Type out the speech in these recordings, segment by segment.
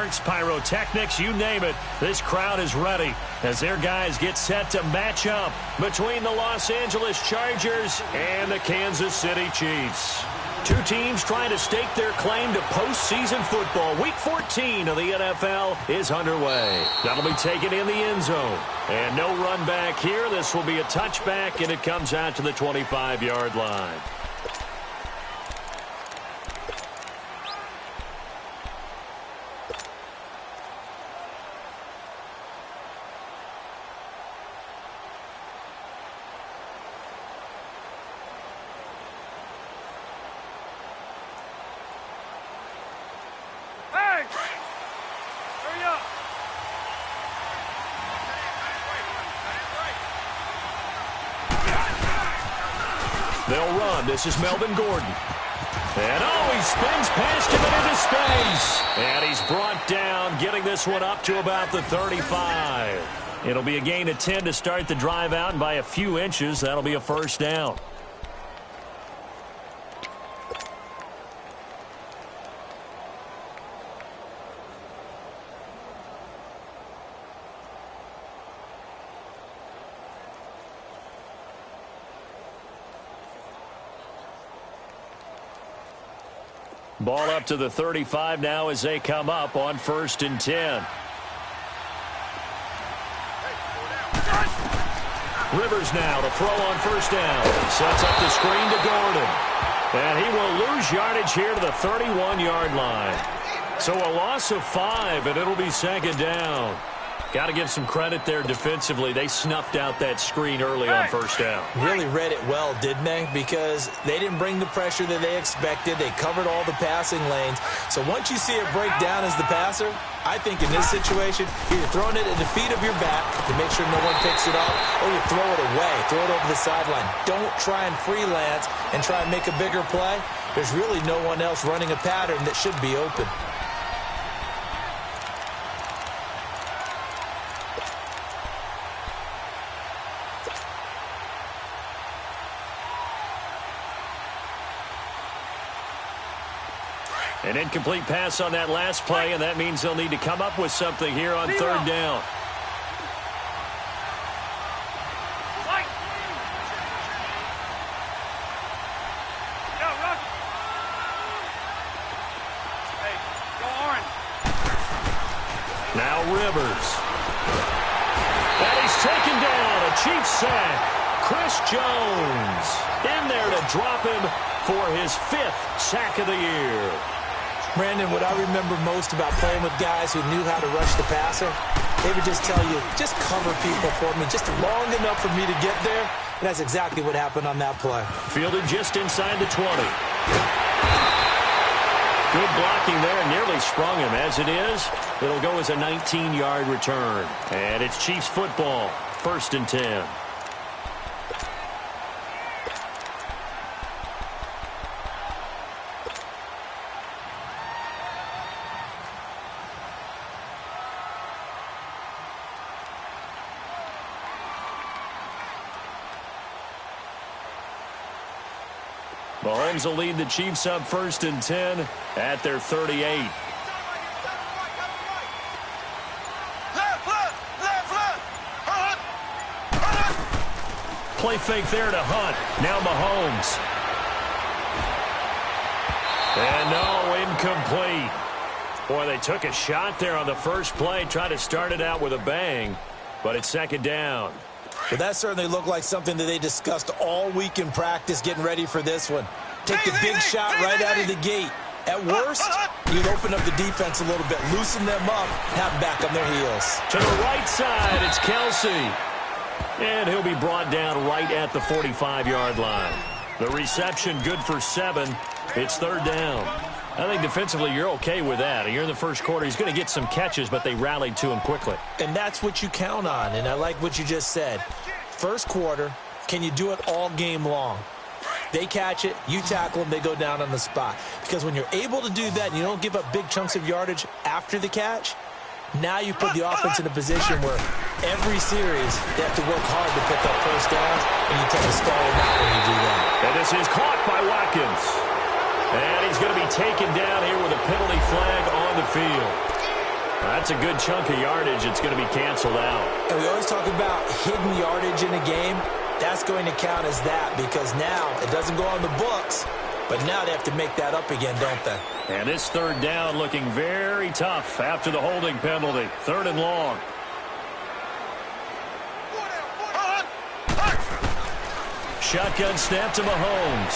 fireworks, pyrotechnics, you name it. This crowd is ready as their guys get set to match up between the Los Angeles Chargers and the Kansas City Chiefs. Two teams trying to stake their claim to postseason football. Week 14 of the NFL is underway. That'll be taken in the end zone. And no run back here. This will be a touchback, and it comes out to the 25-yard line. They'll run. This is Melvin Gordon. And, he spins past him into space. And he's brought down, getting this one up to about the 35. It'll be a gain of 10 to start the drive out, and by a few inches, that'll be a first down. Ball up to the 35 now as they come up on 1st and 10. Rivers now to throw on 1st down. Sets up the screen to Gordon. And he will lose yardage here to the 31-yard line. So a loss of 5, and it'll be 2nd down. Got to give some credit there defensively. They snuffed out that screen early on 1st down. Really read it well, didn't they? Because they didn't bring the pressure that they expected. They covered all the passing lanes. So once you see it break down as the passer, I think in this situation, you're throwing it at the feet of your back to make sure no one picks it up, or you throw it away, throw it over the sideline. Don't try and freelance and try and make a bigger play. There's really no one else running a pattern that should be open. An incomplete pass on that last play, and that means they'll need to come up with something here on 3rd down. Now Rivers. And he's taken down. A Chiefs sack. Chris Jones in there to drop him for his 5th sack of the year. Brandon, what I remember most about playing with guys who knew how to rush the passer, they would just tell you, just cover people for me, just long enough for me to get there. And that's exactly what happened on that play. Fielded just inside the 20. Good blocking there, nearly sprung him. As it is, it'll go as a 19-yard return. And it's Chiefs football, 1st and 10. Mahomes will lead the Chiefs up 1st and 10 at their 38. Play fake there to Hunt. Now Mahomes. And no, incomplete. Boy, they took a shot there on the first play, tried to start it out with a bang, but it's 2nd down. Well, that certainly looked like something that they discussed all week in practice getting ready for this one. Take the big shot right out of the gate. At worst, you'd open up the defense a little bit, loosen them up, have them back on their heels. To the right side, it's Kelsey. And he'll be brought down right at the 45-yard line. The reception good for 7. It's 3rd down. I think defensively you're okay with that. You're in the first quarter. He's going to get some catches, but they rallied to him quickly. And that's what you count on, and I like what you just said. First quarter, can you do it all game long? They catch it, you tackle them, they go down on the spot. Because when you're able to do that and you don't give up big chunks of yardage after the catch, now you put the offense in a position where every series they have to work hard to pick up first downs, and you tend to stall them out when you do that. And this is caught by Watkins. And he's going to be taken down here with a penalty flag on the field. That's a good chunk of yardage. It's going to be canceled out. And we always talk about hidden yardage in a game. That's going to count as that because now it doesn't go on the books, but now they have to make that up again, don't they? And this third down looking very tough after the holding penalty. 3rd and long. Shotgun snap to Mahomes.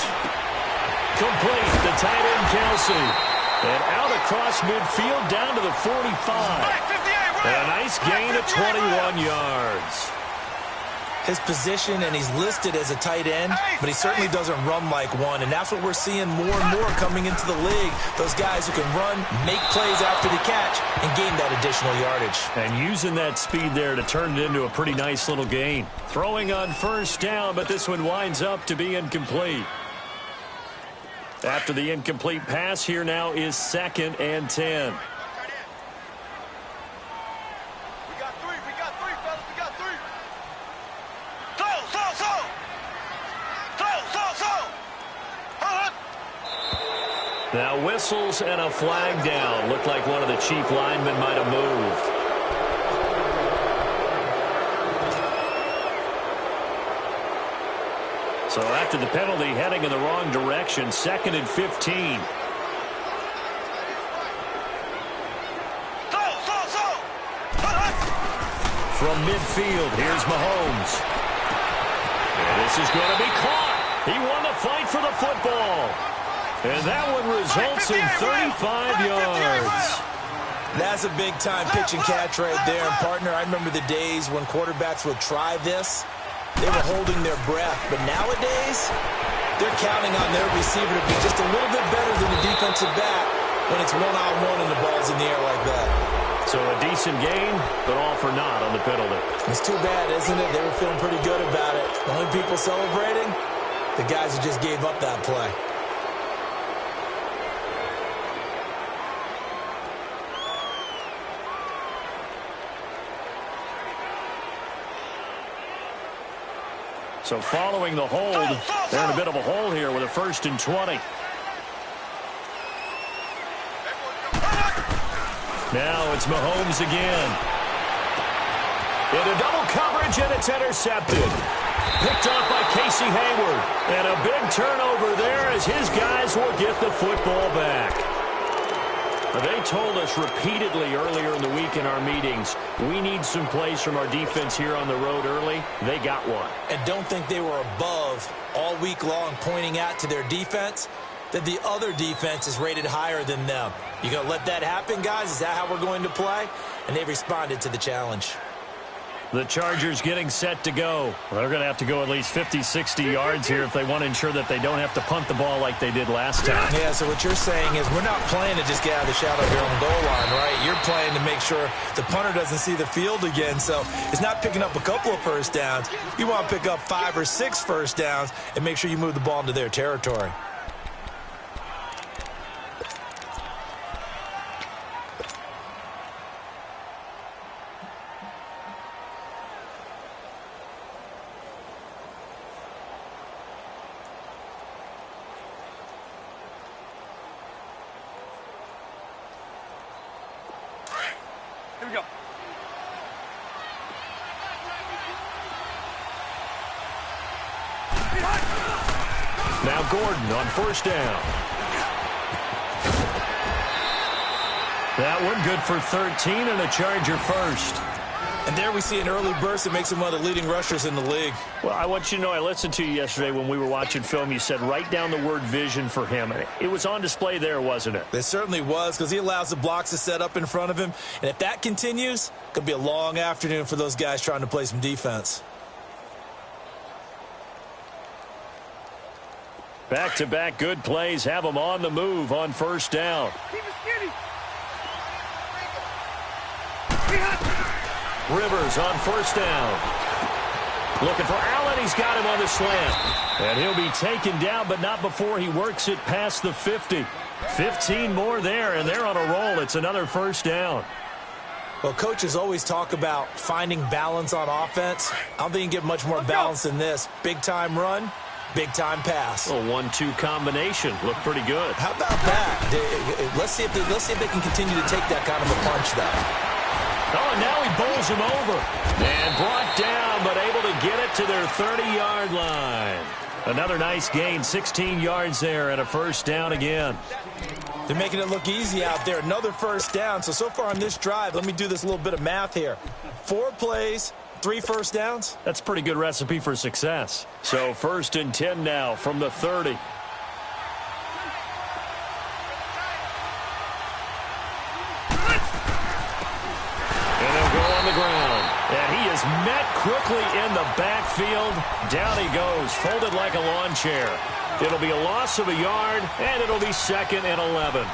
Complete to tight end Kelsey. And out across midfield down to the 45. And a nice gain of 21 yards. His position, and he's listed as a tight end, but he certainly doesn't run like one, and that's what we're seeing more and more coming into the league. Those guys who can run, make plays after the catch, and gain that additional yardage. And using that speed there to turn it into a pretty nice little gain. Throwing on 1st down, but this one winds up to be incomplete. After the incomplete pass, here now is 2nd and 10. Now whistles and a flag down. Looked like one of the chief linemen might have moved. So after the penalty, heading in the wrong direction, 2nd and 15. From midfield, here's Mahomes. And this is going to be caught. He won the fight for the football. And that one results in 35 yards. That's a big-time pitch and catch right there. And, partner, I remember the days when quarterbacks would try this. They were holding their breath. But nowadays, they're counting on their receiver to be just a little bit better than the defensive back when it's one-on-one and the ball's in the air like that. So a decent gain, but all for naught on the penalty. It's too bad, isn't it? They were feeling pretty good about it. The only people celebrating, the guys who just gave up that play. So following the hold, they're in a bit of a hole here with a 1st and 20. Now it's Mahomes again. Into double coverage, and it's intercepted. Picked off by Casey Hayward. And a big turnover there as his guys will get the football back. They told us repeatedly earlier in the week in our meetings, we need some plays from our defense here on the road early. They got one. And don't think they were above all week long pointing out to their defense that the other defense is rated higher than them. You going to let that happen, guys? Is that how we're going to play? And they responded to the challenge. The Chargers getting set to go. Well, they're going to have to go at least 50, 60 yards here if they want to ensure that they don't have to punt the ball like they did last time. Yeah, so what you're saying is we're not playing to just get out of the shadow of your own goal line, right? You're playing to make sure the punter doesn't see the field again. So it's not picking up a couple of 1st downs. You want to pick up 5 or 6 1st downs and make sure you move the ball into their territory. Now Gordon on 1st down. That one good for 13 and a Charger 1st. And there we see an early burst that makes him one of the leading rushers in the league. Well, I want you to know, I listened to you yesterday when we were watching film. You said write down the word vision for him. And it was on display there, wasn't it? It certainly was, because he allows the blocks to set up in front of him. And if that continues, it could be a long afternoon for those guys trying to play some defense. Back-to-back good plays have them on the move on 1st down. Rivers on 1st down. Looking for Allen. He's got him on the slant. And he'll be taken down, but not before he works it past the 50. 15 more there, and they're on a roll. It's another 1st down. Well, coaches always talk about finding balance on offense. I don't think you can get much more balance than this. Big-time run, Big-time pass. A 1-2 combination. Looked pretty good. How about that? Let's see if they can continue to take that kind of a punch, though. Oh, and now he bowls him over. And brought down, but able to get it to their 30-yard line. Another nice gain, 16 yards there, and a first down again. They're making it look easy out there. Another first down. So far on this drive, let me do this little bit of math here. 4 plays, 3 first downs. That's a pretty good recipe for success. So 1st and 10 now from the 30. And they'll go on the ground. And he is met quickly in the backfield. Down he goes, folded like a lawn chair. It'll be a loss of a yard, and it'll be 2nd and 11.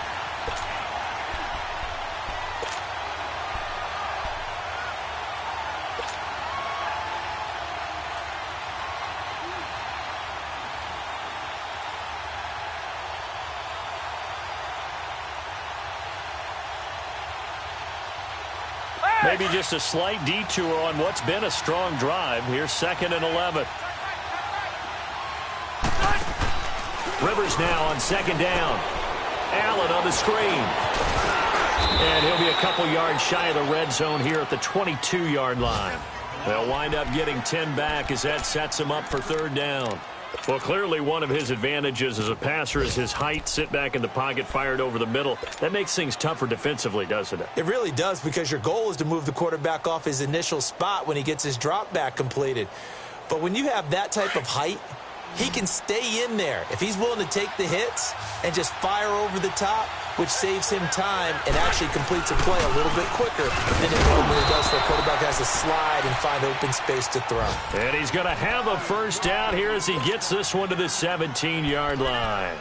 Maybe just a slight detour on what's been a strong drive. Here's 2nd and 11. Rivers now on 2nd down. Allen on the screen. And he'll be a couple yards shy of the red zone here at the 22-yard line. They'll wind up getting 10 back as that sets him up for 3rd down. Well, clearly one of his advantages as a passer is his height. Sit back in the pocket, fired over the middle. That makes things tougher defensively, doesn't it? It really does, because your goal is to move the quarterback off his initial spot when he gets his drop back completed. But when you have that type of height, he can stay in there if he's willing to take the hits and just fire over the top, which saves him time and actually completes a play a little bit quicker than it normally does for a quarterback who has to slide and find open space to throw. And he's going to have a first down here as he gets this one to the 17-yard line.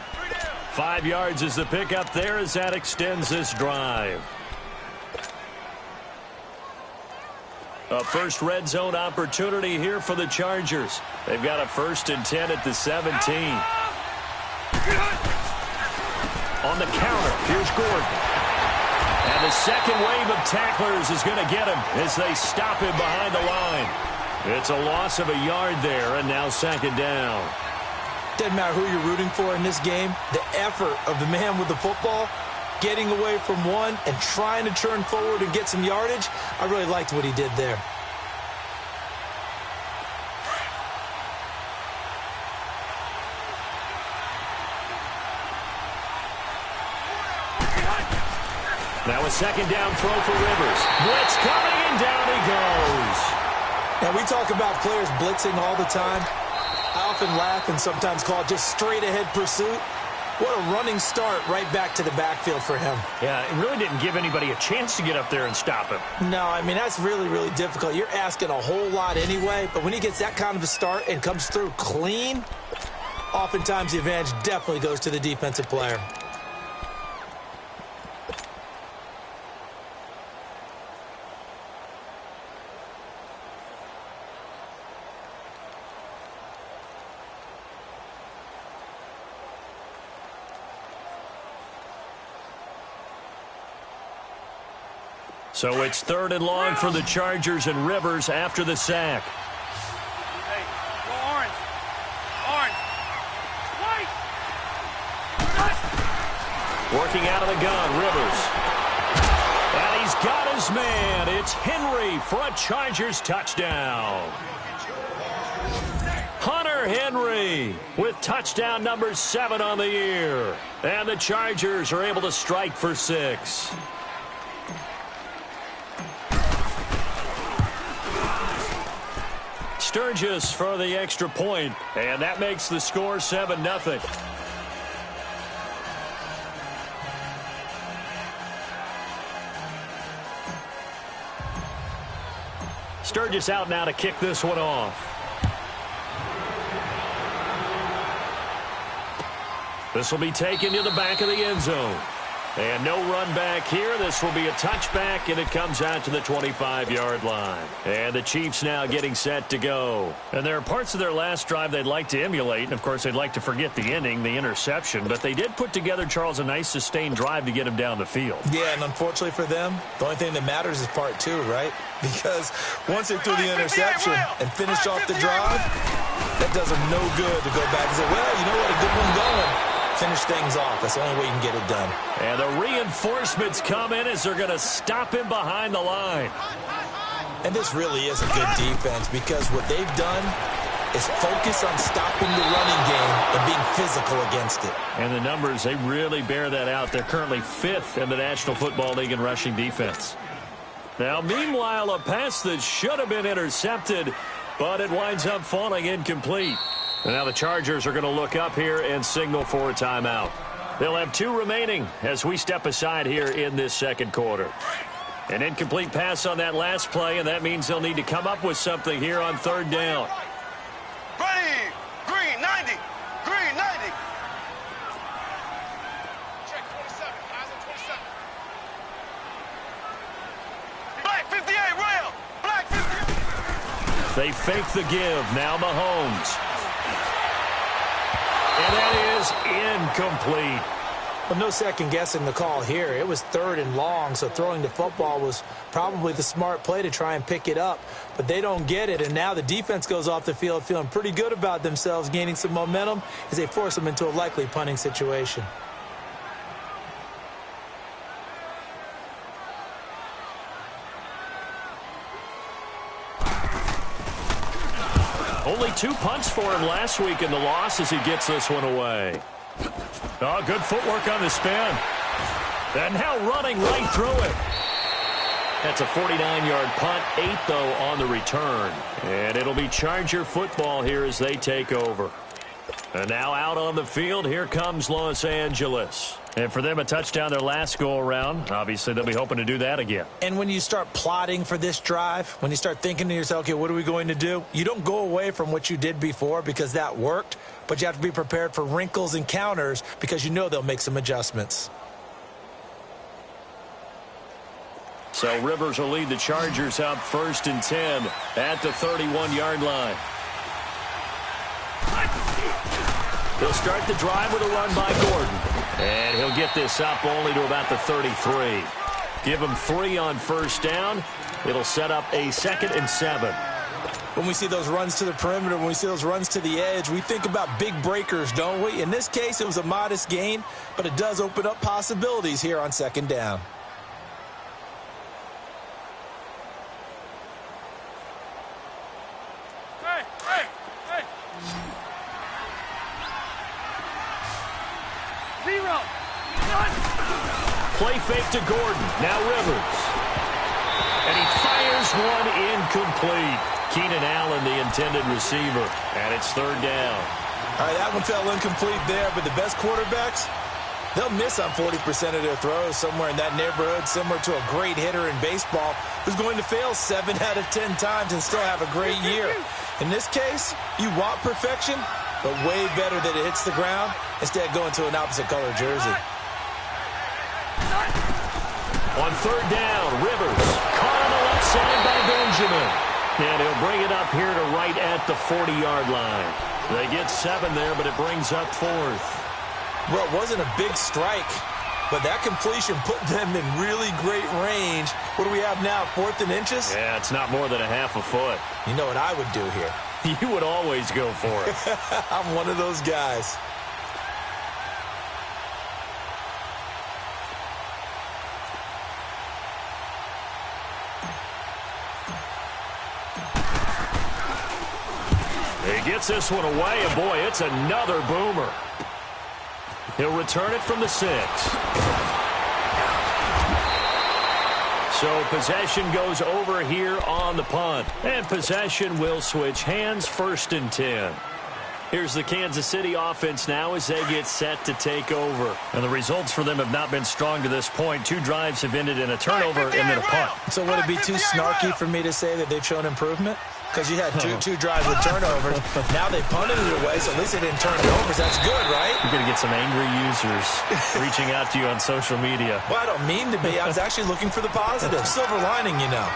5 yards is the pickup there as that extends this drive. A first red zone opportunity here for the Chargers. They've got a 1st and 10 at the 17. On the counter, here's Gordon. And the second wave of tacklers is going to get him as they stop him behind the line. It's a loss of a yard there, and now 2nd down. Doesn't matter who you're rooting for in this game. The effort of the man with the football, getting away from one and trying to turn forward and get some yardage, I really liked what he did there. Now a 2nd down throw for Rivers. Blitz coming, and down he goes. Now, we talk about players blitzing all the time. I often laugh and sometimes call it just straight-ahead pursuit. What a running start right back to the backfield for him. Yeah, it really didn't give anybody a chance to get up there and stop him. No, I mean, that's really, really difficult. You're asking a whole lot anyway, but when he gets that kind of a start and comes through clean, oftentimes the advantage definitely goes to the defensive player. So it's 3rd and long for the Chargers, and Rivers after the sack. Hey, go orange. Orange. White. Working out of the gun, Rivers. And he's got his man. It's Henry for a Chargers touchdown. Hunter Henry with touchdown number 7 on the year. And the Chargers are able to strike for 6. Sturgis for the extra point, and that makes the score 7-0. Sturgis out now to kick this one off. This will be taken to the back of the end zone. And no run back here. This will be a touchback, and it comes out to the 25-yard line. And the Chiefs now getting set to go. And there are parts of their last drive they'd like to emulate. And, of course, they'd like to forget the ending, the interception. But they did put together, Charles, a nice sustained drive to get him down the field. Yeah, and unfortunately for them, the only thing that matters is part 2, right? Because once they threw the interception and finished off the drive, That does them no good to go back and say, well, you know what, a good one going. Finish things off. That's the only way you can get it done. And the reinforcements come in as they're going to stop him behind the line. And this really is a good defense because what they've done is focus on stopping the running game and being physical against it. And the numbers, they really bear that out. They're currently 5th in the National Football League in rushing defense. Now, meanwhile, a pass that should have been intercepted, but it winds up falling incomplete. And now the Chargers are going to look up here and signal for a timeout. They'll have 2 remaining as we step aside here in this second quarter. An incomplete pass on that last play, and that means they'll need to come up with something here on 3rd down. Ready. Green 90. Green 90. Check 27. Eyes on 27. Black 58. Rail. Black 58. They fake the give. Now Mahomes. And that is incomplete. Well, no second guessing the call here. It was 3rd and long, so throwing the football was probably the smart play to try and pick it up. But they don't get it, and now the defense goes off the field feeling pretty good about themselves, gaining some momentum as they force them into a likely punting situation. Only 2 punts for him last week in the loss as he gets this one away. Oh, good footwork on the spin. And now running right through it. That's a 49-yard punt, 8, though, on the return. And it'll be Charger football here as they take over. And now out on the field, here comes Los Angeles. And for them, a touchdown their last go-around. Obviously, they'll be hoping to do that again. And when you start plotting for this drive, when you start thinking to yourself, okay, what are we going to do? You don't go away from what you did before because that worked, but you have to be prepared for wrinkles and counters because you know they'll make some adjustments. So Rivers will lead the Chargers up 1st and 10 at the 31-yard line. He'll start the drive with a run by Gordon. And he'll get this up only to about the 33. Give him 3 on 1st down. It'll set up a 2nd and 7. When we see those runs to the perimeter, when we see those runs to the edge, we think about big breakers, don't we? In this case, it was a modest gain, but it does open up possibilities here on 2nd down. Play fake to Gordon. Now Rivers. And he fires one incomplete. Keenan Allen, the intended receiver. And it's 3rd down. All right, that one fell incomplete there, but the best quarterbacks, they'll miss on 40% of their throws, somewhere in that neighborhood, similar to a great hitter in baseball who's going to fail 7 out of 10 times and still have a great year. In this case, you want perfection, but way better that it hits the ground instead of going to an opposite color jersey. On 3rd down, Rivers caught on the left side by Benjamin. And he'll bring it up here to right at the 40-yard line. They get 7 there, but it brings up 4th. Well, it wasn't a big strike, but that completion put them in really great range. What do we have now, 4th and inches? Yeah, it's not more than a half a foot. You know what I would do here? You would always go for it. I'm one of those guys. He gets this one away, and boy, it's another boomer. He'll return it from the 6. So possession goes over here on the punt. And possession will switch hands, 1st and 10. Here's the Kansas City offense now as they get set to take over. And the results for them have not been strong to this point. 2 drives have ended in a turnover and then a punt. So would it be too snarky for me to say that they've shown improvement? Because you had two drives with turnovers. Now they punted it away, so at least they didn't turn it over. So that's good, right? You're going to get some angry users reaching out to you on social media. Well, I don't mean to be. I was actually looking for the positive. Silver lining, you know.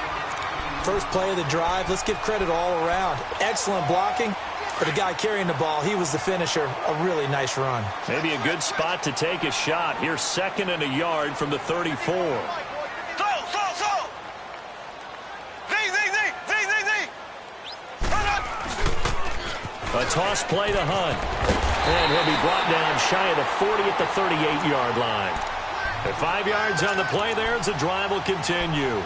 First play of the drive. Let's give credit all around. Excellent blocking. But the guy carrying the ball, he was the finisher. A really nice run. Maybe a good spot to take a shot. Here's 2nd and a yard from the 34. A toss play to Hunt. And he'll be brought down shy of the 40 at the 38-yard line. At 5 yards on the play there, as the drive will continue.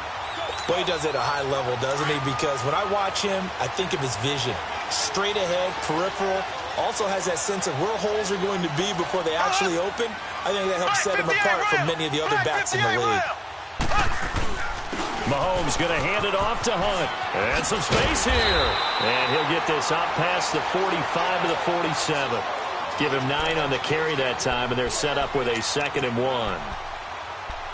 Well, he does it at a high level, doesn't he? Because when I watch him, I think of his vision. Straight ahead, peripheral. Also has that sense of where holes are going to be before they actually open. I think that helps set him apart from many of the other backs in the league. Mahomes going to hand it off to Hunt. And some space here. And he'll get this out past the 45 to the 47. Give him 9 on the carry that time, and they're set up with a 2nd and 1.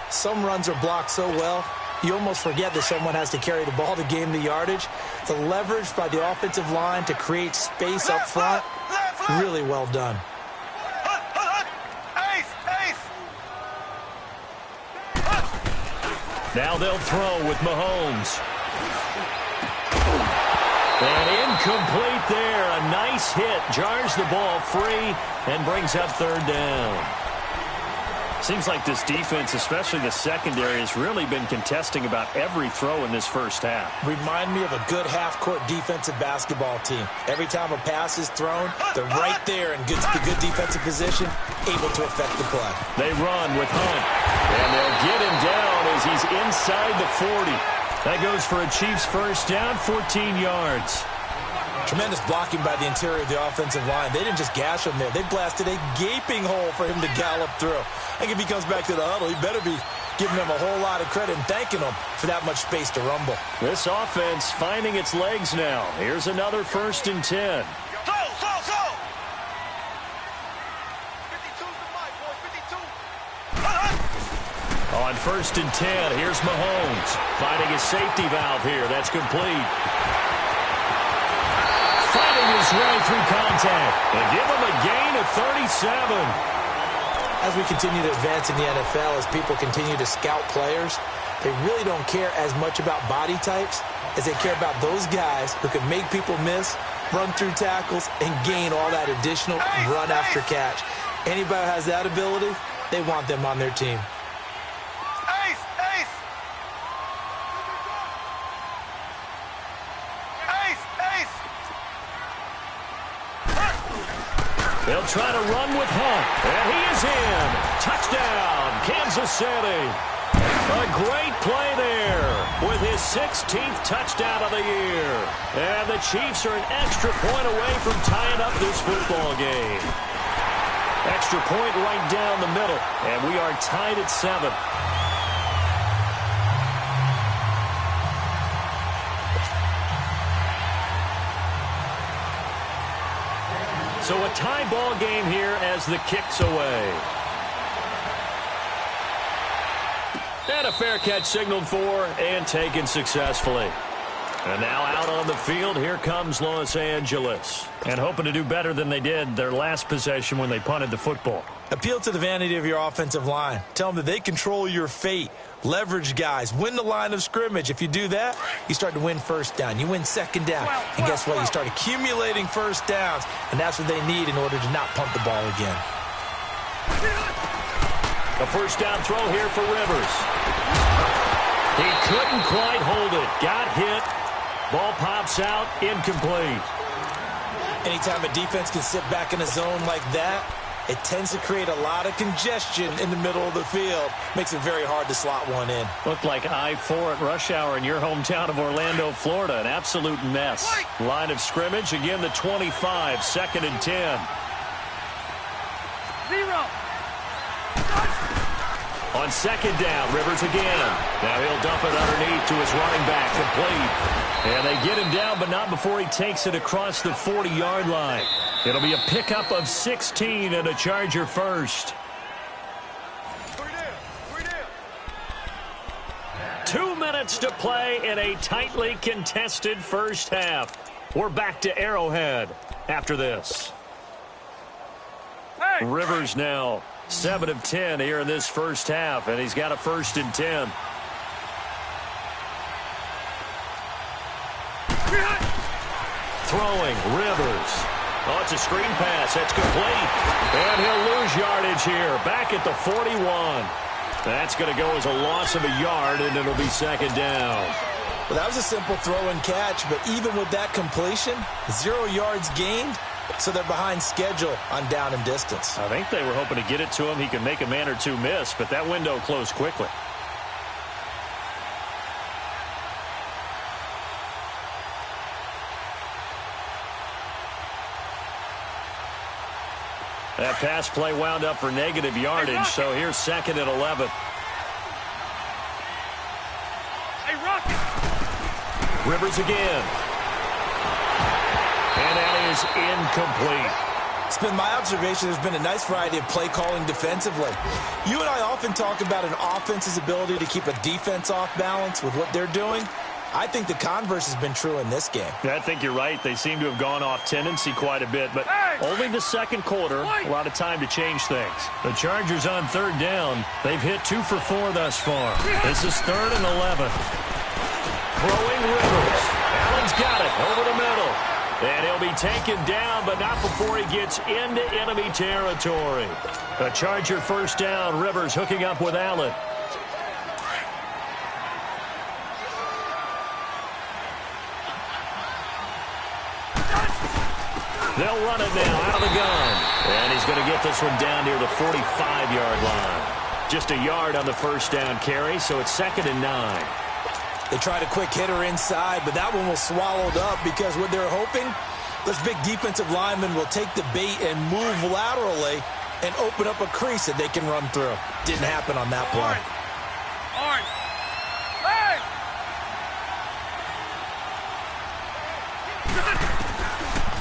Some runs are blocked so well, you almost forget that someone has to carry the ball to gain the yardage. The leverage by the offensive line to create space up front, really well done. Now they'll throw with Mahomes. And incomplete there. A nice hit. Jars the ball free and brings up 3rd down. Seems like this defense, especially the secondary, has really been contesting about every throw in this first half. Remind me of a good half-court defensive basketball team. Every time a pass is thrown, they're right there in good defensive position, able to affect the play. They run with Hunt. And they'll get him down as he's inside the 40. That goes for a Chiefs first down, 14 yards. Tremendous blocking by the interior of the offensive line. They didn't just gash him there. They blasted a gaping hole for him to gallop through. I think if he comes back to the huddle, he better be giving them a whole lot of credit and thanking them for that much space to rumble. This offense finding its legs now. Here's another 1st and 10. On 1st and 10, here's Mahomes. Finding his safety valve here. That's complete. Fighting his way through contact. And give him a gain of 37. As we continue to advance in the NFL, as people continue to scout players, they really don't care as much about body types as they care about those guys who can make people miss, run through tackles, and gain all that additional run after catch. Anybody who has that ability, they want them on their team. They'll try to run with Hunt, and he is in. Touchdown, Kansas City. A great play there with his 16th touchdown of the year. And the Chiefs are an extra point away from tying up this football game. Extra point right down the middle, and we are tied at 7. So a tie ball game here as the kick's away. And a fair catch signaled for and taken successfully. And now out on the field, here comes Los Angeles. And hoping to do better than they did their last possession when they punted the football. Appeal to the vanity of your offensive line. Tell them that they control your fate. Leverage guys. Win the line of scrimmage. If you do that, you start to win 1st down. You win 2nd down. And guess what? You start accumulating 1st downs. And that's what they need in order to not punt the ball again. A 1st down throw here for Rivers. He couldn't quite hold it. Got hit. Ball pops out. Incomplete. Anytime a defense can sit back in a zone like that, it tends to create a lot of congestion in the middle of the field. Makes it very hard to slot one in. Looked like I-4 at rush hour in your hometown of Orlando, Florida. An absolute mess. Line of scrimmage, again the 25, 2nd and 10. 0. On 2nd down, Rivers again. Now he'll dump it underneath to his running back, complete. And they get him down, but not before he takes it across the 40-yard line. It'll be a pickup of 16 and a Charger first. 2 minutes to play in a tightly contested first half. We're back to Arrowhead after this. Rivers now 7 of 10 here in this first half, and he's got a 1st and 10. Throwing, Rivers. Oh, it's a screen pass. That's complete. And he'll lose yardage here. Back at the 41. That's going to go as a loss of a yard, and it'll be 2nd down. Well, that was a simple throw and catch, but even with that completion, 0 yards gained, so they're behind schedule on down and distance. I think they were hoping to get it to him. He could make a man or two miss, but that window closed quickly. That pass play wound up for negative yardage, so here's 2nd and 11. Hey, Rocket! Rivers again. And that is incomplete. It's been my observation there's been a nice variety of play calling defensively. You and I often talk about an offense's ability to keep a defense off balance with what they're doing. I think the converse has been true in this game. Yeah, I think you're right. They seem to have gone off tendency quite a bit, but only the second quarter, a lot of time to change things. The Chargers on 3rd down. They've hit 2 for 4 thus far. This is 3rd and 11. Throwing Rivers. Allen's got it over the middle. And he'll be taken down, but not before he gets into enemy territory. A Charger 1st down. Rivers hooking up with Allen. They'll run it now out of the gun. And he's going to get this one down near the 45-yard line. Just a yard on the 1st down carry, so it's 2nd and 9. They tried a quick hitter inside, but that one was swallowed up because what they're hoping, those big defensive linemen will take the bait and move laterally and open up a crease that they can run through. Didn't happen on that play. Orange! Hey!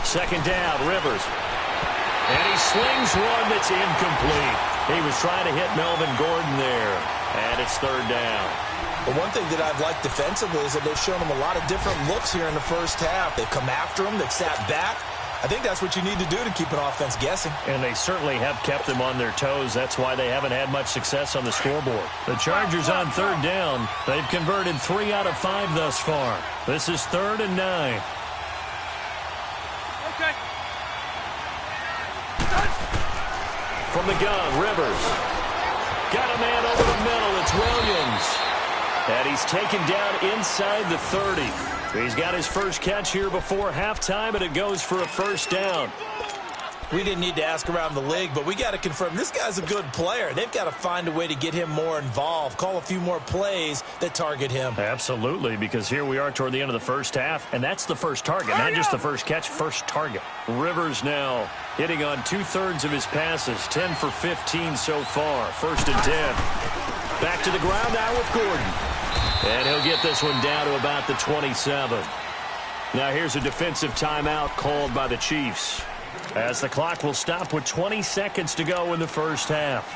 2nd down, Rivers. And he slings one that's incomplete. He was trying to hit Melvin Gordon there. And it's 3rd down. But one thing that I've liked defensively is that they've shown him a lot of different looks here in the 1st half. They've come after him. They've sat back. I think that's what you need to do to keep an offense guessing. And they certainly have kept them on their toes. That's why they haven't had much success on the scoreboard. The Chargers on 3rd down. They've converted 3 out of 5 thus far. This is 3rd and 9. Okay. From the gun, Rivers. Got a man over the middle. It's Williams. And he's taken down inside the 30. He's got his first catch here before halftime, and it goes for a 1st down. We didn't need to ask around the league, but we got to confirm this guy's a good player. They've got to find a way to get him more involved, call a few more plays that target him. Absolutely, because here we are toward the end of the 1st half, and that's the first target, not just the first catch, first target. Rivers now hitting on 2/3 of his passes, 10 for 15 so far, 1st and 10. Back to the ground now with Gordon. And he'll get this one down to about the 27. Now here's a defensive timeout called by the Chiefs, as the clock will stop with 20 seconds to go in the 1st half.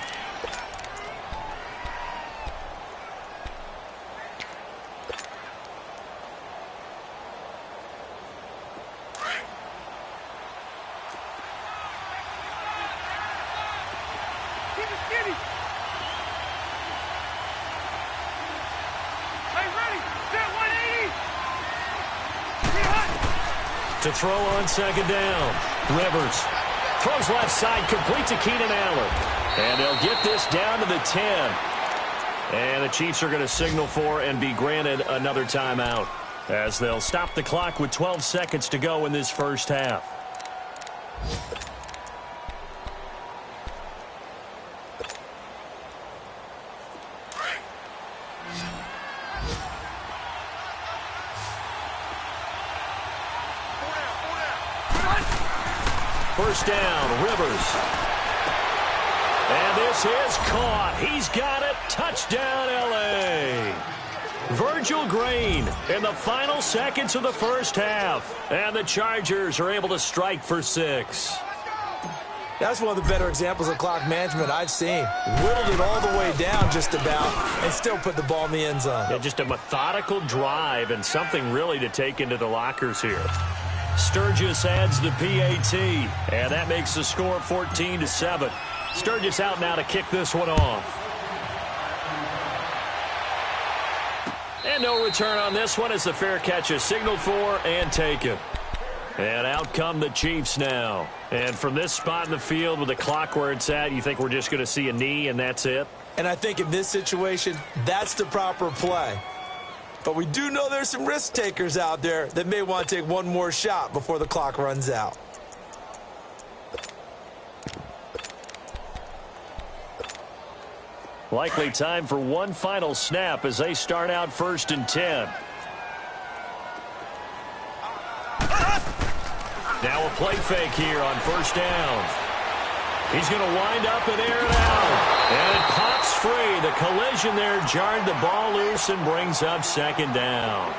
To throw on 2nd down. Rivers throws left side, complete to Keenan Allen. And they'll get this down to the 10. And the Chiefs are going to signal for and be granted another timeout, as they'll stop the clock with 12 seconds to go in this 1st half. First down, Rivers. And this is caught. He's got it. Touchdown, L.A. Virgil Green in the final seconds of the 1st half. And the Chargers are able to strike for 6. That's one of the better examples of clock management I've seen. Whittled it all the way down just about and still put the ball in the end zone. Yeah, just a methodical drive and something really to take into the lockers here. Sturgis adds the PAT, and that makes the score 14-7. Sturgis out now to kick this one off. And no return on this one as the fair catch is signaled for and taken. And out come the Chiefs now. And from this spot in the field with the clock where it's at, you think we're just going to see a knee and that's it? And I think in this situation, that's the proper play. But we do know there's some risk takers out there that may want to take one more shot before the clock runs out. Likely time for one final snap as they start out 1st and 10. Now a play fake here on 1st down. He's going to wind up and air it out. And it pops free. The collision there jarred the ball loose and brings up 2nd down.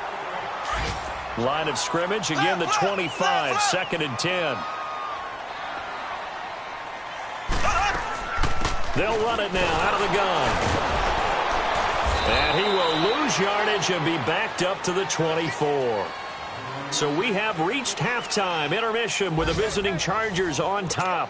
Line of scrimmage, again the 25, 2nd and 10. They'll run it now out of the gun. And he will lose yardage and be backed up to the 24. So we have reached halftime. Intermission with the visiting Chargers on top.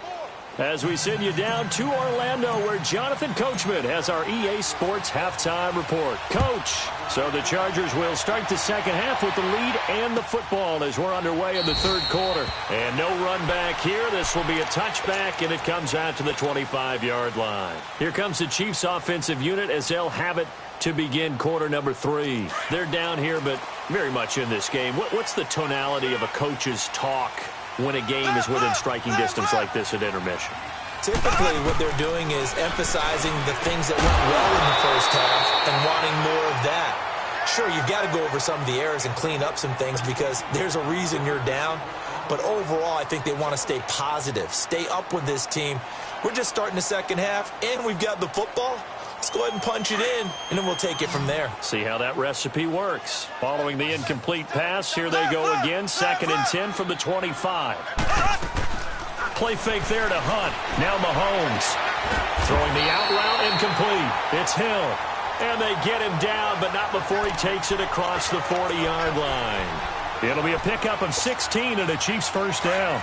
As we send you down to Orlando, where Jonathan Coachman has our EA Sports halftime report. Coach, so the Chargers will start the second half with the lead and the football as we're underway in the 3rd quarter. And no run back here. This will be a touchback, and it comes out to the 25-yard line. Here comes the Chiefs offensive unit as they'll have it to begin quarter number 3. They're down here, but very much in this game. What's the tonality of a coach's talk when a game is within striking distance like this at intermission? Typically, what they're doing is emphasizing the things that went well in the first half and wanting more of that. Sure, you've got to go over some of the errors and clean up some things because there's a reason you're down. But overall, I think they want to stay positive, stay up with this team. We're just starting the second half, and we've got the football. Let's go ahead and punch it in, and then we'll take it from there. See how that recipe works. Following the incomplete pass, here they go again. 2nd and 10 from the 25. Play fake there to Hunt. Now Mahomes. Throwing the out route incomplete. It's Hill. And they get him down, but not before he takes it across the 40-yard line. It'll be a pickup of 16 and a Chiefs 1st down.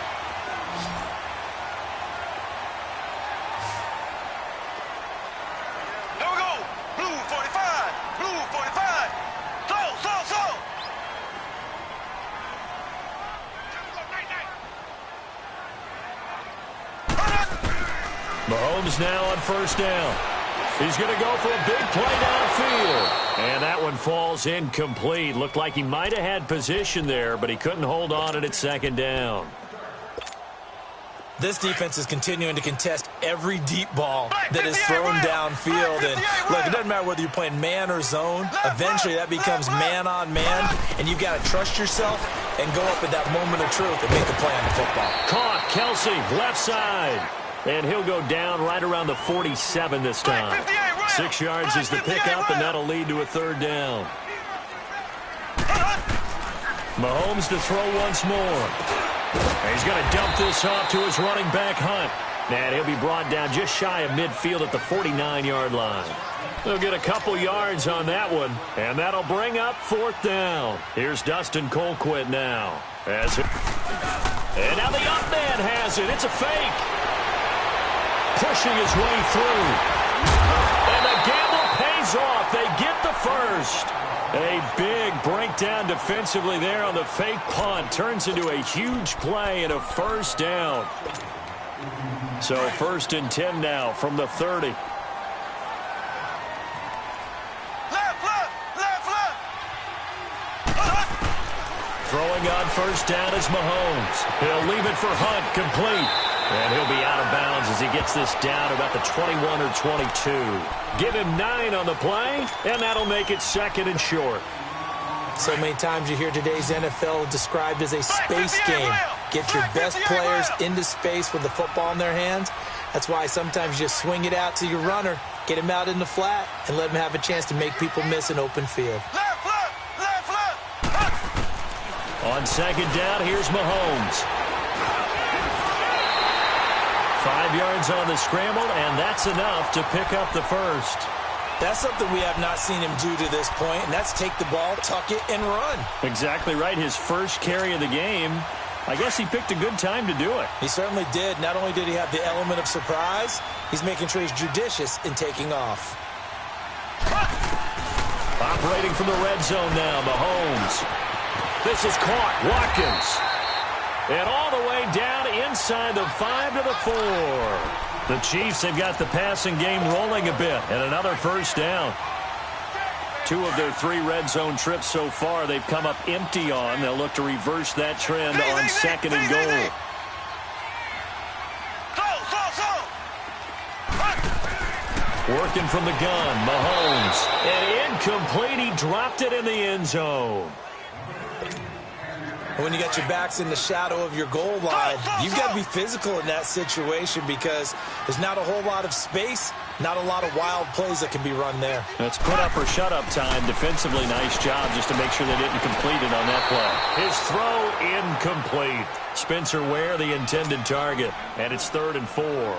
Mahomes now on 1st down. He's going to go for a big play downfield. And that one falls incomplete. Looked like he might have had position there, but he couldn't hold on it at 2nd down. This defense is continuing to contest every deep ball that is thrown downfield. And look, it doesn't matter whether you're playing man or zone. Eventually that becomes man on man, and you've got to trust yourself and go up at that moment of truth and make a play on the football. Caught. Kelsey, left side. And he'll go down right around the 47 this time. 6 yards is the pickup, and that'll lead to a 3rd down. Mahomes to throw once more. And he's going to dump this off to his running back, Hunt. And he'll be brought down just shy of midfield at the 49-yard line. They'll get a couple yards on that one, and that'll bring up 4th down. Here's Dustin Colquitt now. And now the up man has it. It's a fake. Pushing his way through. And the gamble pays off. They get the 1st. A big breakdown defensively there on the fake punt. Turns into a huge play and a 1st down. So 1st and 10 now from the 30. Throwing on 1st down is Mahomes. He'll leave it for Hunt, complete. And he'll be out of bounds as he gets this down about the 21 or 22. Give him 9 on the play, and that'll make it 2nd and short. So many times you hear today's NFL described as a space game. Get your best players into space with the football in their hands. That's why sometimes you just swing it out to your runner, get him out in the flat, and let him have a chance to make people miss an open field. On 2nd down, here's Mahomes. 5 yards on the scramble, and that's enough to pick up the 1st. That's something we have not seen him do to this point, and that's take the ball, tuck it, and run. Exactly right. His first carry of the game. I guess he picked a good time to do it. He certainly did. Not only did he have the element of surprise, he's making sure he's judicious in taking off. Operating from the red zone now, Mahomes. This is caught. Watkins. And all the way down inside the 5 to the 4. The Chiefs have got the passing game rolling a bit. And another 1st down. 2 of their 3 red zone trips so far, they've come up empty on. They'll look to reverse that trend on 2nd and goal. Working from the gun, Mahomes. And incomplete, he dropped it in the end zone. When you got your backs in the shadow of your goal line, you've got to be physical in that situation because there's not a whole lot of space, not a lot of wild plays that can be run there. It's put up or shut up time. Defensively, nice job just to make sure they didn't complete it on that play. His throw incomplete. Spencer Ware, the intended target, and it's 3rd and 4.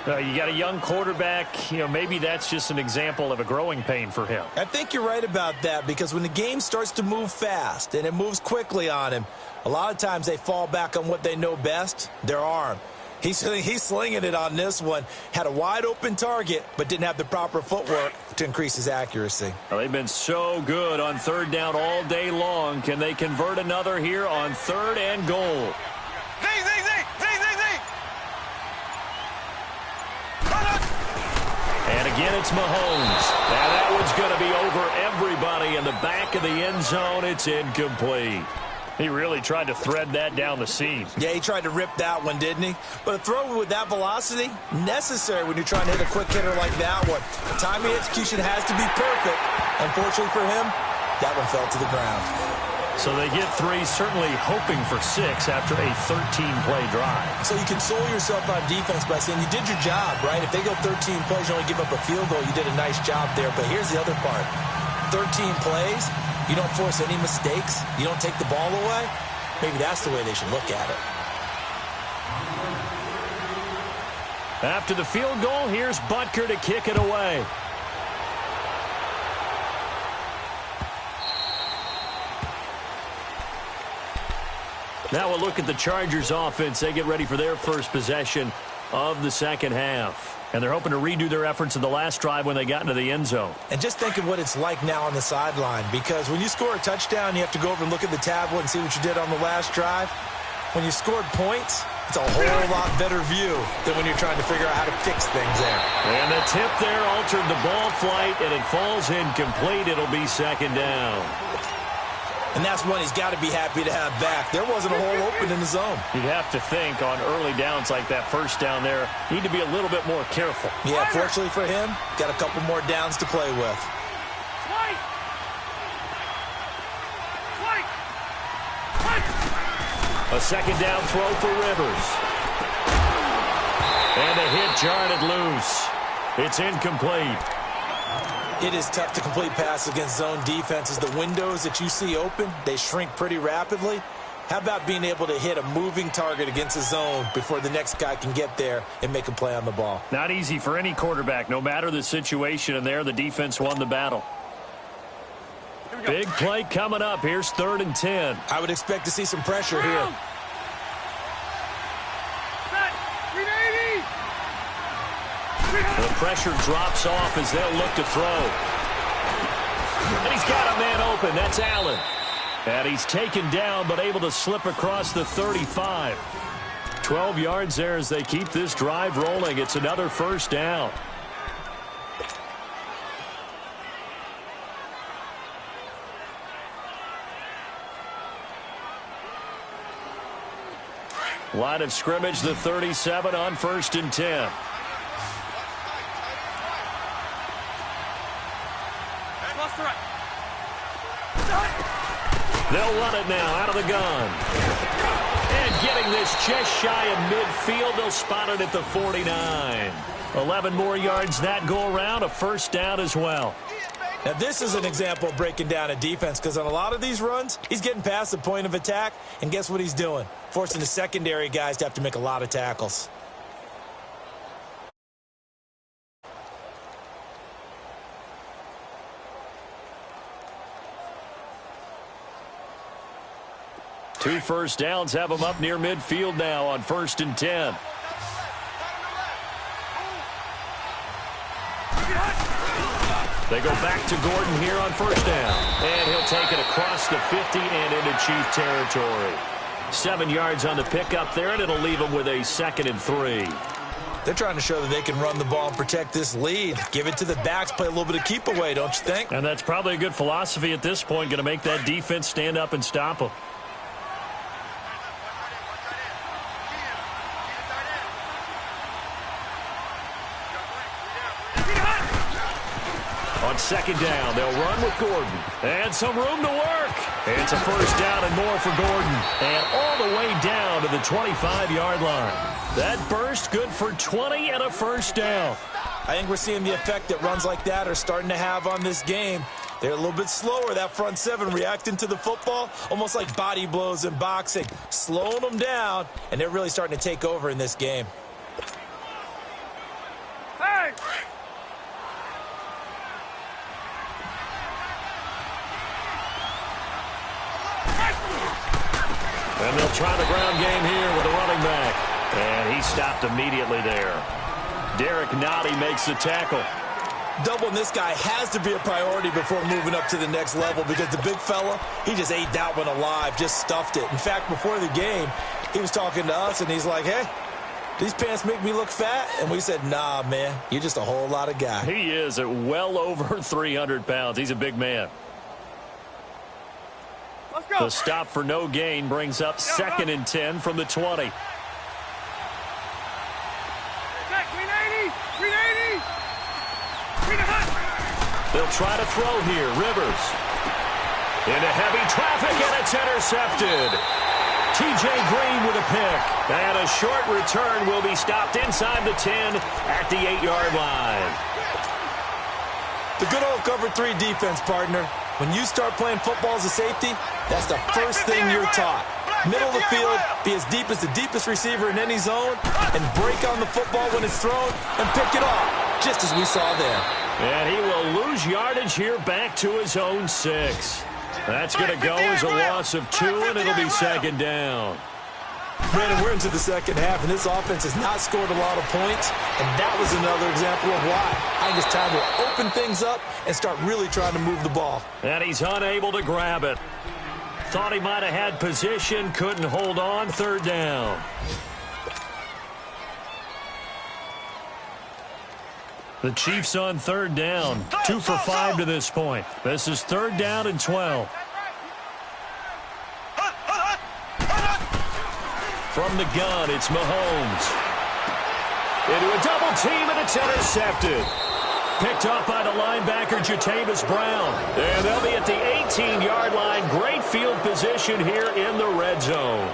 You got a young quarterback, maybe that's just an example of a growing pain for him. I think you're right about that because when the game starts to move fast and it moves quickly on him, a lot of times they fall back on what they know best, their arm. He's slinging it on this one. Had a wide-open target, but didn't have the proper footwork to increase his accuracy. Well, they've been so good on 3rd down all day long. Can they convert another here on 3rd and goal? And again, it's Mahomes. Now that one's going to be over everybody in the back of the end zone. It's incomplete. He really tried to thread that down the seam. Yeah, he tried to rip that one, didn't he? But a throw with that velocity, necessary when you're trying to hit a quick hitter like that one. Timing execution has to be perfect. Unfortunately for him, that one fell to the ground. So they get 3, certainly hoping for 6 after a 13-play drive. So you console yourself on defense by saying you did your job, right? If they go 13 plays, you only give up a field goal, you did a nice job there. But here's the other part. 13 plays, you don't force any mistakes, you don't take the ball away. Maybe that's the way they should look at it. After the field goal, here's Butker to kick it away. Now we'll look at the Chargers offense. They get ready for their first possession of the second half. And they're hoping to redo their efforts in the last drive when they got into the end zone. And just think of what it's like now on the sideline, because when you score a touchdown, you have to go over and look at the tablet and see what you did on the last drive. When you scored points, it's a whole lot better view than when you're trying to figure out how to fix things there. And the tip there altered the ball flight, and it falls incomplete. It'll be 2nd down. And that's one he's got to be happy to have back. There wasn't a hole open in the zone. You'd have to think on early downs like that first down there, need to be a little bit more careful. Yeah, fortunately for him, got a couple more downs to play with. A 2nd down throw for Rivers. And a hit jarred it loose. It's incomplete. It is tough to complete passes against zone defenses. The windows that you see open, they shrink pretty rapidly. How about being able to hit a moving target against a zone before the next guy can get there and make a play on the ball? Not easy for any quarterback, no matter the situation, and there the defense won the battle. Big play coming up. Here's 3rd and 10. I would expect to see some pressure here. The pressure drops off as they'll look to throw. And he's got a man open. That's Allen. And he's taken down but able to slip across the 35. 12 yards there as they keep this drive rolling. It's another 1st down. Line of scrimmage, the 37 on 1st and 10. They'll run it now out of the gun. And getting this just shy of midfield, they'll spot it at the 49. 11 more yards that go around, a 1st down as well. Now, this is an example of breaking down a defense because on a lot of these runs, he's getting past the point of attack, and guess what he's doing? Forcing the secondary guys to have to make a lot of tackles. Two 1st downs have them up near midfield now on 1st and 10. They go back to Gordon here on 1st down. And he'll take it across the 50 and into Chief territory. 7 yards on the pickup there, and it'll leave him with a 2nd and 3. They're trying to show that they can run the ball and protect this lead. Give it to the backs, play a little bit of keep away, don't you think? And that's probably a good philosophy at this point, going to make that defense stand up and stop them. On second down, they'll run with Gordon. And some room to work. It's a first down and more for Gordon. And all the way down to the 25-yard line. That burst good for 20 and a first down. I think we're seeing the effect that runs like that are starting to have on this game. They're a little bit slower, that front seven, reacting to the football, almost like body blows in boxing, slowing them down, and they're really starting to take over in this game. Hey! And they'll try the ground game here with a running back. And he stopped immediately there. Derek Nottie makes the tackle. Doubling this guy has to be a priority before moving up to the next level because the big fella, he just ate that one alive, just stuffed it. In fact, before the game, he was talking to us, and he's like, hey, these pants make me look fat? And we said, nah, man, you're just a whole lot of guy. He is at well over 300 pounds. He's a big man. Let's go. The stop for no gain brings up 2nd and 10 from the 20. Back, 380! 380! 300! They'll try to throw here. Rivers. Into heavy traffic, and it's intercepted. T.J. Green with a pick. And a short return will be stopped inside the 10 at the 8-yard line. The good old cover 3 defense, partner. When you start playing football as a safety, that's the first thing you're taught. Middle of the field, be as deep as the deepest receiver in any zone, and break on the football when it's thrown and pick it off, just as we saw there. And he will lose yardage here back to his own 6. That's going to go as a loss of 2, and it'll be 2nd down. Brandon, we're into the second half, and this offense has not scored a lot of points, and that was another example of why. I think it's time to open things up and start really trying to move the ball. And he's unable to grab it. Thought he might have had position, couldn't hold on, 3rd down. The Chiefs on 3rd down, 2 for 5 to this point. This is 3rd down and 12. From the gun, it's Mahomes. Into a double team, and it's intercepted. Picked up by the linebacker, Jatavis Brown. And they'll be at the 18-yard line. Great field position here in the red zone.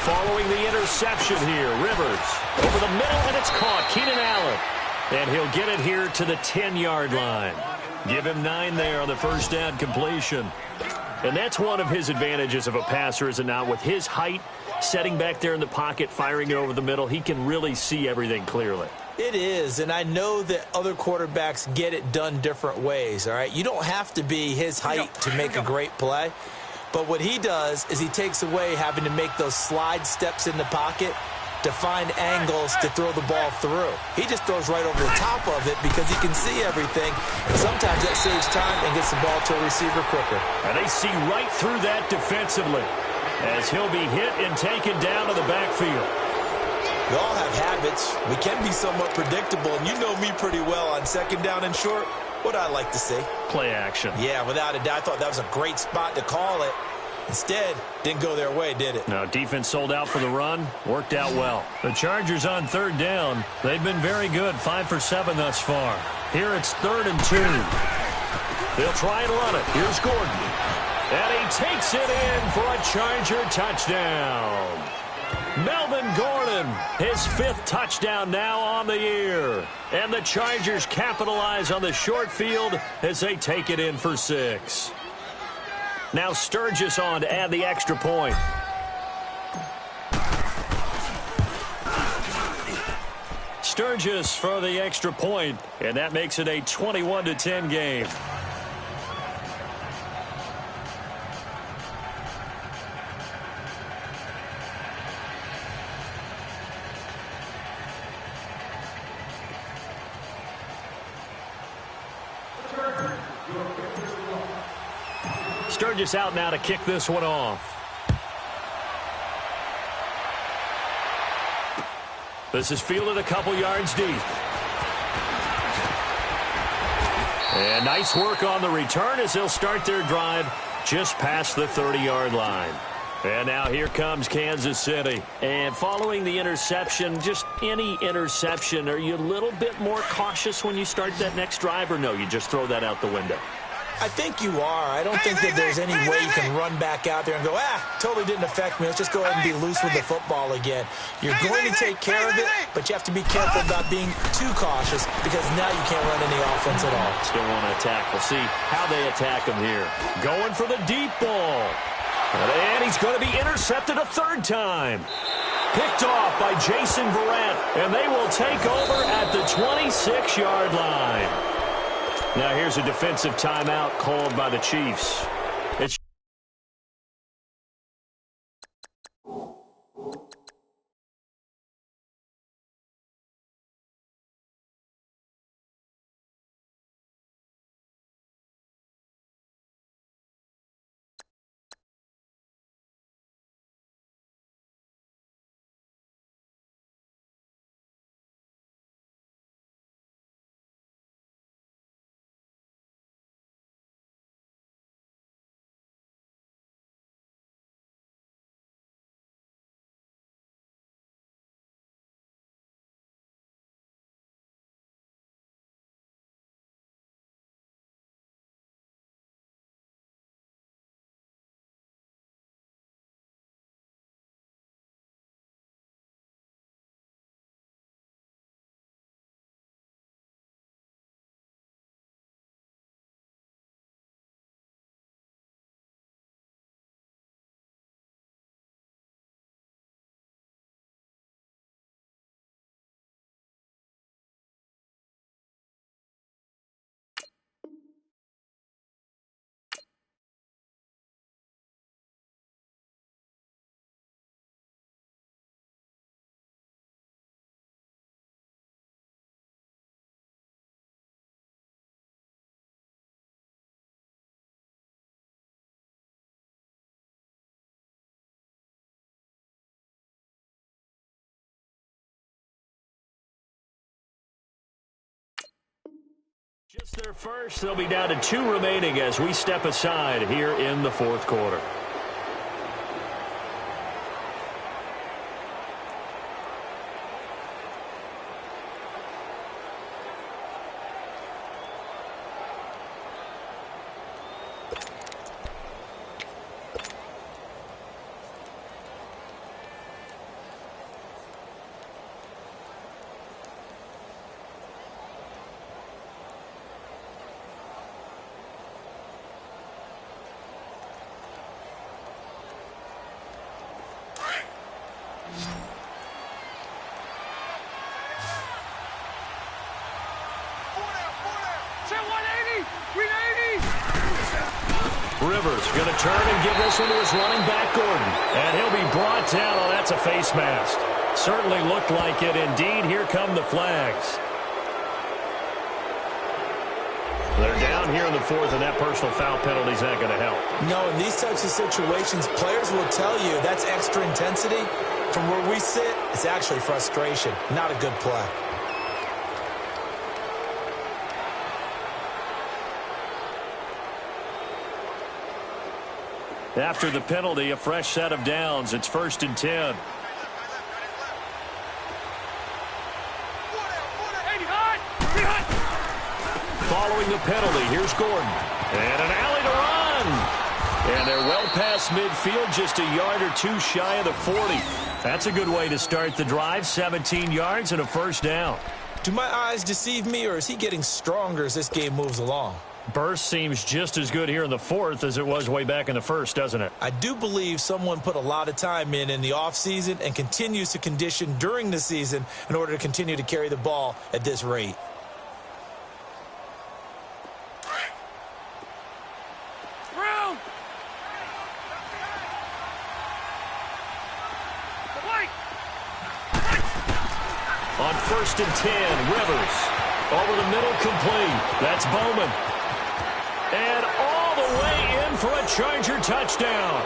Following the interception here, Rivers over the middle, and it's caught. Keenan Allen. And he'll get it here to the 10-yard line. Give him 9 there on the first down completion. And that's one of his advantages of a passer, is it not? With his height, setting back there in the pocket, firing it over the middle, he can really see everything clearly. It is, and I know that other quarterbacks get it done different ways, all right? You don't have to be his height to make a great play. But what he does is he takes away having to make those slide steps in the pocket to find angles to throw the ball through. He just throws right over the top of it because he can see everything, and sometimes that saves time and gets the ball to a receiver quicker. And they see right through that defensively as he'll be hit and taken down to the backfield. We all have habits. We can be somewhat predictable, and you know me pretty well on 2nd down and short. What I like to see? Play action. Yeah, without a doubt. I thought that was a great spot to call it. Instead, didn't go their way, did it? No, defense sold out for the run. Worked out well. The Chargers on 3rd down. They've been very good. 5 for 7 thus far. Here it's 3rd and 2. They'll try and run it. Here's Gordon. And he takes it in for a Charger touchdown. Melvin Gordon, his 5th touchdown now on the year. And the Chargers capitalize on the short field as they take it in for 6. Now Sturgis on to add the extra point. Sturgis for the extra point, and that makes it a 21-10 game. Sturgis out now to kick this one off. This is fielded a couple yards deep. And nice work on the return as they'll start their drive just past the 30-yard line. And now here comes Kansas City. And following the interception, just any interception, are you a little bit more cautious when you start that next drive, or no, you just throw that out the window? I think you are. I don't think that there's any way you can run back out there and go, totally didn't affect me. Let's just go ahead and be loose with the football again. You're going to take care of it, but you have to be careful about being too cautious because now you can't run any offense at all. Still want to attack. We'll see how they attack him here. Going for the deep ball. And he's going to be intercepted a 3rd time. Picked off by Jason Verrett, and they will take over at the 26-yard line. Now here's a defensive timeout called by the Chiefs. It's just their first. They'll be down to 2 remaining as we step aside here in the 4th quarter. Rivers going to turn and give this one to his running back, Gordon. And he'll be brought down. Oh, that's a face mask. Certainly looked like it. Indeed, here come the flags. They're down here in the 4th, and that personal foul penalty is not going to help. No, in these types of situations, players will tell you that's extra intensity. From where we sit, it's actually frustration. Not a good play. After the penalty, a fresh set of downs. It's 1st and 10. Following the penalty, here's Gordon. And an alley to run. And they're well past midfield, just a yard or two shy of the 40. That's a good way to start the drive, 17 yards and a first down. Do my eyes deceive me, or is he getting stronger as this game moves along? Burst seems just as good here in the fourth as it was way back in the first, doesn't it? I do believe someone put a lot of time in the offseason and continues to condition during the season in order to continue to carry the ball at this rate. On 1st and 10, Rivers. Over the middle, complete. That's Bowman. And all the way in for a Charger touchdown.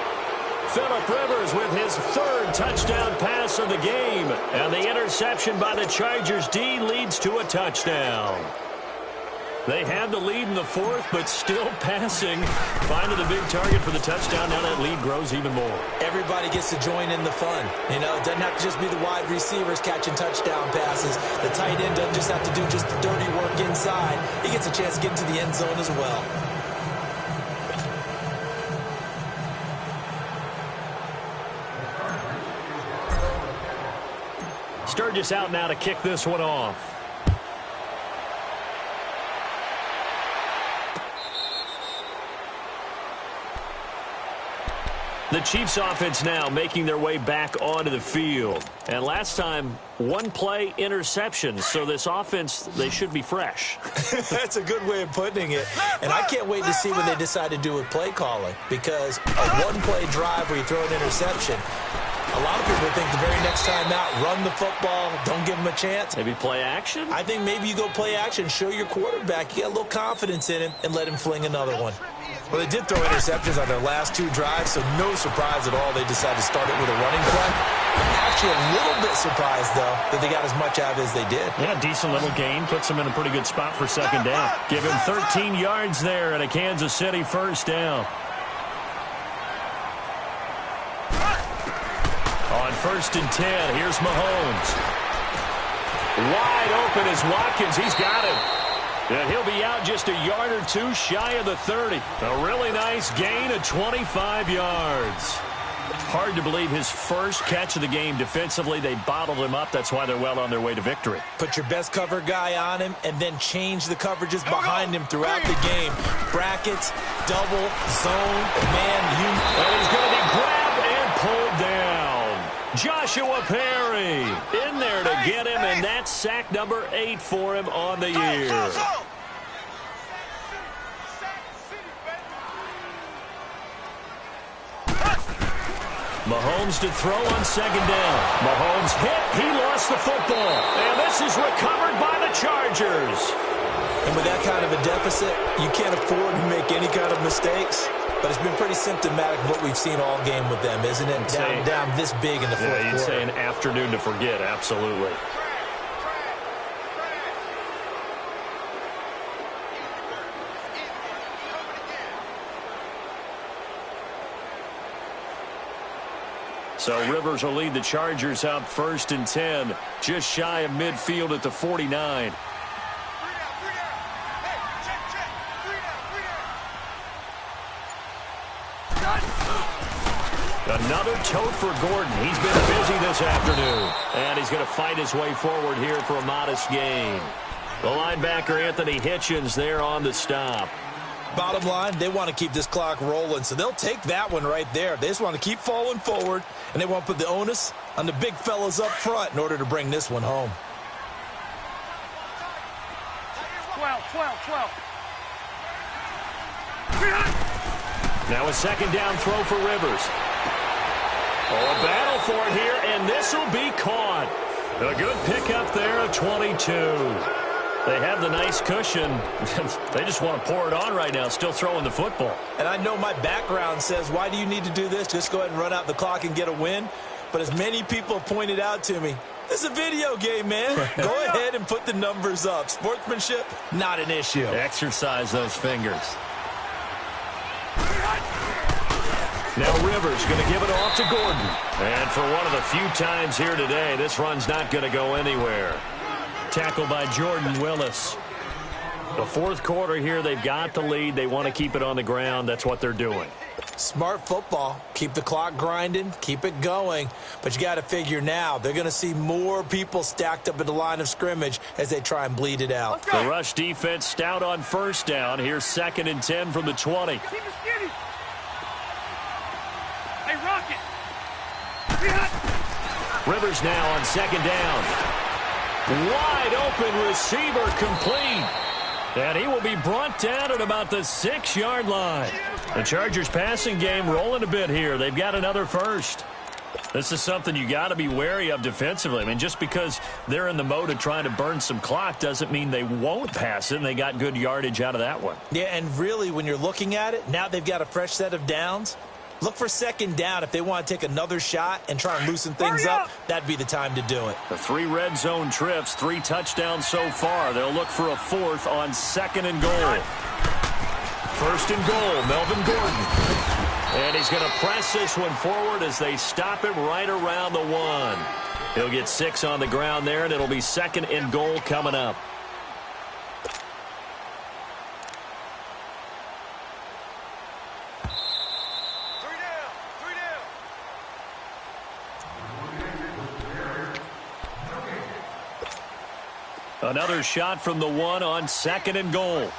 Phillip Rivers with his third touchdown pass of the game. And the interception by the Chargers D leads to a touchdown. They had the lead in the fourth, but still passing. Finding the big target for the touchdown. Now that lead grows even more. Everybody gets to join in the fun. You know, it doesn't have to just be the wide receivers catching touchdown passes. The tight end doesn't just have to do just the dirty work inside. He gets a chance to get into the end zone as well. Sturgis out now to kick this one off. The Chiefs offense now making their way back onto the field. And last time, one play interception. So this offense, they should be fresh. That's a good way of putting it. And I can't wait to see what they decide to do with play calling. Because a one-play drive where you throw an interception, a lot of people think the very next time out, run the football, don't give them a chance. Maybe play action? I think maybe you go play action, show your quarterback, you get a little confidence in him, and let him fling another one. Well, they did throw interceptions on their last two drives, so no surprise at all they decided to start it with a running play. I'm actually a little bit surprised, though, that they got as much out of it as they did. Yeah, decent little gain. Puts them in a pretty good spot for second down. Give him 13 yards there and a Kansas City first down. On 1st and 10, here's Mahomes. Wide open is Watkins. He's got him. And he'll be out just a yard or two shy of the 30. A really nice gain of 25 yards. Hard to believe his first catch of the game defensively. They bottled him up. That's why they're well on their way to victory. Put your best cover guy on him and then change the coverages behind him throughout the game. Brackets, double, zone, man, and he's going to be grabbed and pulled down. Joshua Perry in there to get him, and that's sack number 8 for him on the year. Mahomes to throw on second down. Mahomes hit. He lost the football. And this is recovered by the Chargers. And with that kind of a deficit, you can't afford to make any kind of mistakes. But it's been pretty symptomatic of what we've seen all game with them, isn't it? Down this big in the fourth quarter. Yeah, you'd say an afternoon to forget, absolutely. So Rivers will lead the Chargers out 1st and 10, just shy of midfield at the 49. Another tote for Gordon. He's been busy this afternoon. And he's going to fight his way forward here for a modest gain. The linebacker, Anthony Hitchens, there on the stop. Bottom line, they want to keep this clock rolling, so they'll take that one right there. They just want to keep falling forward, and they want to put the onus on the big fellas up front in order to bring this one home. 12. Now a second down throw for Rivers. Oh, a battle for it here, and this will be caught. A good pickup there of 22. They have the nice cushion. They just want to pour it on right now, still throwing the football. And I know my background says, why do you need to do this? Just go ahead and run out the clock and get a win. But as many people pointed out to me, this is a video game, man. Go ahead and put the numbers up. Sportsmanship, not an issue. Exercise those fingers. Now Rivers going to give it off to Gordon. And for one of the few times here today, this run's not going to go anywhere. Tackled by Jordan Willis. The fourth quarter here, they've got the lead. They want to keep it on the ground. That's what they're doing. Smart football. Keep the clock grinding. Keep it going. But you got to figure now, they're going to see more people stacked up at the line of scrimmage as they try and bleed it out. The rush defense stout on first down. Here's 2nd and 10 from the 20. Keep it skinny. Hey, Rocket. Rivers now on 2nd down. Wide open receiver complete. And he will be brought down at about the 6-yard line. The Chargers passing game rolling a bit here. They've got another first. This is something you got to be wary of defensively. I mean, just because they're in the mode of trying to burn some clock doesn't mean they won't pass it, and they got good yardage out of that one. Yeah, and really, when you're looking at it, now they've got a fresh set of downs. Look for 2nd down if they want to take another shot and try and loosen things up. That'd be the time to do it. The 3 red zone trips, 3 touchdowns so far. They'll look for a 4th on 2nd and goal. 1st and goal, Melvin Gordon. And he's going to press this one forward as they stop him right around the 1. He'll get 6 on the ground there, and it'll be 2nd and goal coming up. Another shot from the 1 on 2nd and goal.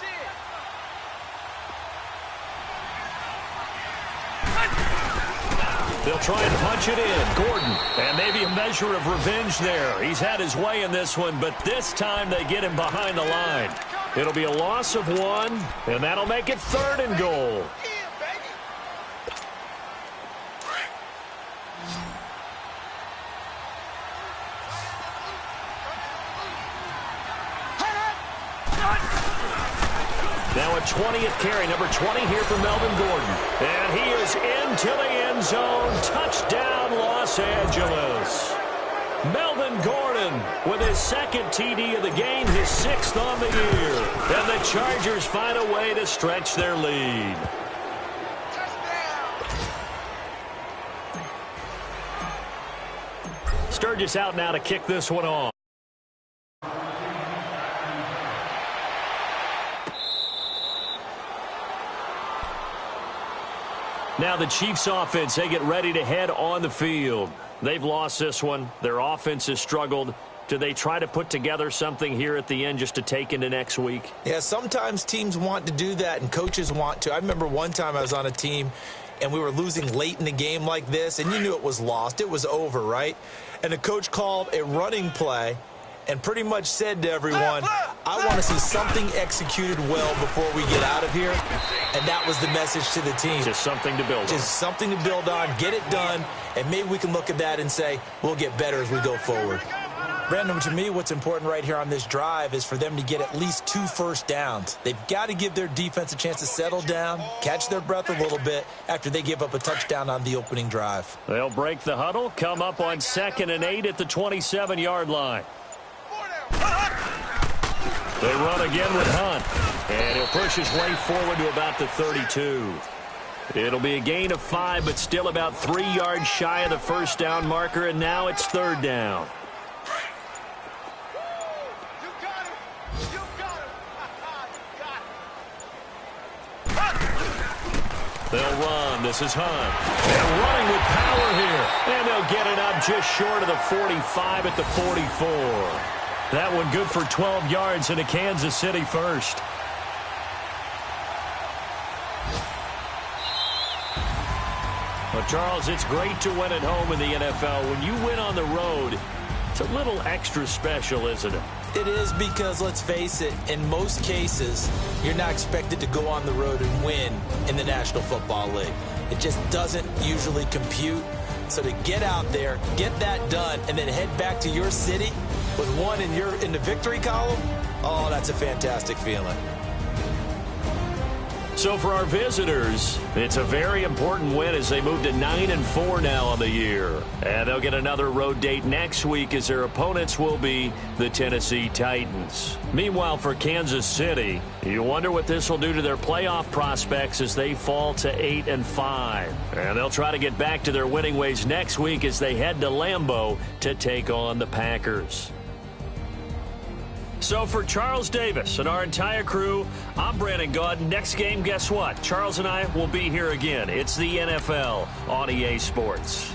They'll try and punch it in. Gordon, and maybe a measure of revenge there. He's had his way in this one, but this time they get him behind the line. It'll be a loss of 1, and that'll make it 3rd and goal. Now a 20th carry, number 20 here for Melvin Gordon. And he is into the end zone. Touchdown, Los Angeles. Melvin Gordon with his 2nd TD of the game, his 6th on the year. And the Chargers find a way to stretch their lead. Sturgis out now to kick this one off. Now the Chiefs offense, they get ready to head on the field. They've lost this one. Their offense has struggled. Do they try to put together something here at the end just to take into next week? Yeah, sometimes teams want to do that and coaches want to. I remember one time I was on a team and we were losing late in the game like this, and you knew it was lost. It was over, right? And the coach called a running play and pretty much said to everyone, I want to see something executed well before we get out of here. And that was the message to the team. Just something to build on. Just something to build on, get it done, and maybe we can look at that and say, we'll get better as we go forward. Brandon, to me, what's important right here on this drive is for them to get at least 2 first downs. They've got to give their defense a chance to settle down, catch their breath a little bit after they give up a touchdown on the opening drive. They'll break the huddle, come up on 2nd and 8 at the 27-yard line. They run again with Hunt, and he'll push his way forward to about the 32. It'll be a gain of 5, but still about 3 yards shy of the first down marker, and now it's 3rd down. They'll run. This is Hunt. They're running with power here, and they'll get it up just short of the 45 at the 44. That one good for 12 yards into Kansas City first. Well, Charles, it's great to win at home in the NFL. When you win on the road, it's a little extra special, isn't it? It is because, let's face it, in most cases, you're not expected to go on the road and win in the National Football League. It just doesn't usually compute. So to get out there, get that done, and then head back to your city with one in the victory column, oh, that's a fantastic feeling. So for our visitors, it's a very important win as they move to 9-4 now on the year. And they'll get another road date next week as their opponents will be the Tennessee Titans. Meanwhile, for Kansas City, you wonder what this will do to their playoff prospects as they fall to 8-5. And they'll try to get back to their winning ways next week as they head to Lambeau to take on the Packers. So for Charles Davis and our entire crew, I'm Brandon Gaudin. Next game, guess what? Charles and I will be here again. It's the NFL on EA Sports.